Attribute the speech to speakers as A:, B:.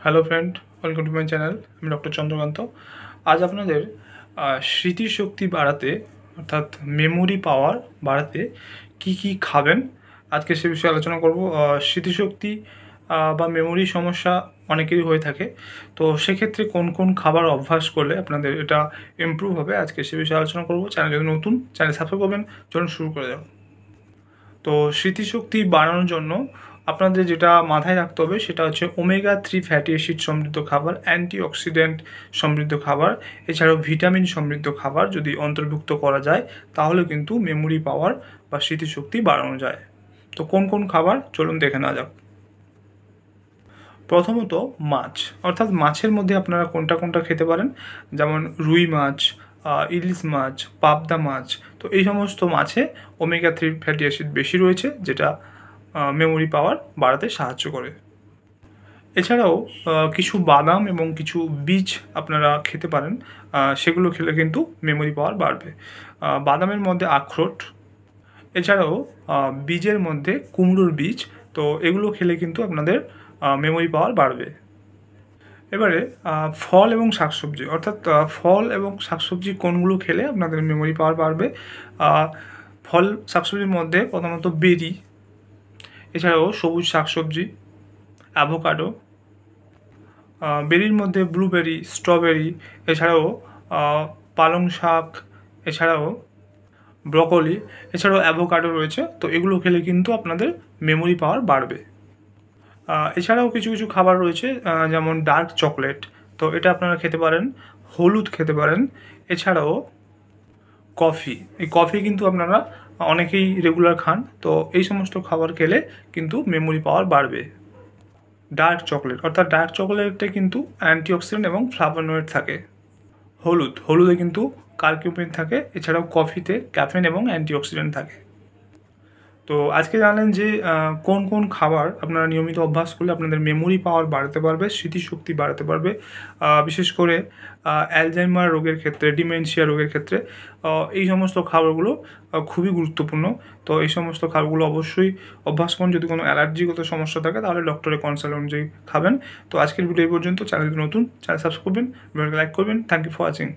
A: Hello friend, welcome to my channel. আমি doctor Chandrakant. আজ আপনাদের স্মৃতিশক্তি বাড়াতে অর্থাৎ মেমোরি পাওয়ার বাড়াতে কি কি খাবেন আজকে সে বিষয়ে আলোচনা করব। স্মৃতিশক্তি বা মেমোরি সমস্যা অনেকেরই হয়ে থাকে, তো সেক্ষেত্রে কোন কোন খাবার অভ্যাস করলে আপনাদের এটা ইমপ্রুভ হবে আজকে সে বিষয়ে আলোচনা করব। চ্যানেল যদি নতুন, চ্যানেল সাবস্ক্রাইব করবেন। চলুন শুরু করে যাব। তো স্মৃতিশক্তি বাড়ানোর জন্য আপনাদের যেটা মাথায় রাখতে হবে সেটা হচ্ছে ওমেগা 3 ফ্যাটি অ্যাসিড সমৃদ্ধ খাবার, অ্যান্টিঅক্সিডেন্ট সমৃদ্ধ খাবার, এছাড়াও ভিটামিন সমৃদ্ধ খাবার যদি অন্তর্ভুক্ত করা যায় তাহলে কিন্তু মেমোরি পাওয়ার বা স্মৃতিশক্তি বাড়ানো যায়। তো কোন কোন খাবার চলুন দেখে নেওয়া যাক। প্রথমত মাছ, অর্থাৎ মাছের মধ্যে আপনারা কোনটা কোনটা খেতে পারেন, যেমন রুই মাছ, ইলিশ মাছ, পাবদা মাছ। তো এই সমস্ত মাছে ওমেগা 3 ফ্যাটি অ্যাসিড বেশি রয়েছে, যেটা মেমোরি পাওয়ার বাড়াতে সাহায্য করে। এছাড়াও কিছু বাদাম এবং কিছু বীজ আপনারা খেতে পারেন, সেগুলো খেলে কিন্তু মেমোরি পাওয়ার বাড়বে। বাদামের মধ্যে আখরোট, এছাড়াও বীজের মধ্যে কুমড়োর বীজ। তো এগুলো খেলে কিন্তু আপনাদের মেমোরি পাওয়ার বাড়বে। এবারে ফল এবং শাকসবজি, অর্থাৎ ফল এবং শাকসবজি কোনগুলো খেলে আপনাদের মেমোরি পাওয়ার বাড়বে। ফল শাকসবজির মধ্যে প্রথমত বেরি, এছাড়াও সবুজ শাকসবজি, অ্যাভোকাডো, বেরির মধ্যে ব্লুবেরি, স্ট্রবেরি, এছাড়াও পালং শাক, এছাড়াও ব্রকলি, এছাড়াও অ্যাভোকাডো রয়েছে। তো এগুলো খেলে কিন্তু আপনাদের মেমোরি পাওয়ার বাড়বে। এছাড়াও কিছু কিছু খাবার রয়েছে, যেমন ডার্ক চকলেট। তো এটা আপনারা খেতে পারেন, হলুদ খেতে পারেন, এছাড়াও কফি। এই কফি কিন্তু আপনারা অনেকেই রেগুলার খান, তো এই সমস্ত খাবার খেলে কিন্তু মেমোরি পাওয়ার বাড়বে। ডার্ক চকলেট, অর্থাৎ ডার্ক চকলেটে কিন্তু অ্যান্টিঅক্সিডেন্ট এবং ফ্লাভোনয়েড থাকে। হলুদে কিন্তু কার্কিউমিন থাকে, এছাড়াও কফিতে ক্যাফেন এবং অ্যান্টিঅক্সিডেন্ট থাকে। তো আজকে জানলেন যে কোন কোন খাবার আপনারা নিয়মিত অভ্যাস করলে আপনাদের মেমোরি পাওয়ার বাড়াতে পারবে, স্মৃতিশক্তি বাড়াতে পারবে। বিশেষ করে অ্যালজাইমার রোগের ক্ষেত্রে, ডিমেনশিয়া রোগের ক্ষেত্রে এই সমস্ত খাবারগুলো খুবই গুরুত্বপূর্ণ। তো এই সমস্ত খাবারগুলো অবশ্যই অভ্যাস করুন। যদি কোনো অ্যালার্জিগত সমস্যা থাকে তাহলে ডক্টরের কনসাল্ট অনুযায়ী খাবেন। তো আজকের ভিডিও এই পর্যন্ত। চ্যানেল নতুন, চ্যানেল সাবস্ক্রাইব করবেন, ভিডিওকে লাইক করবেন। Thank you for watching.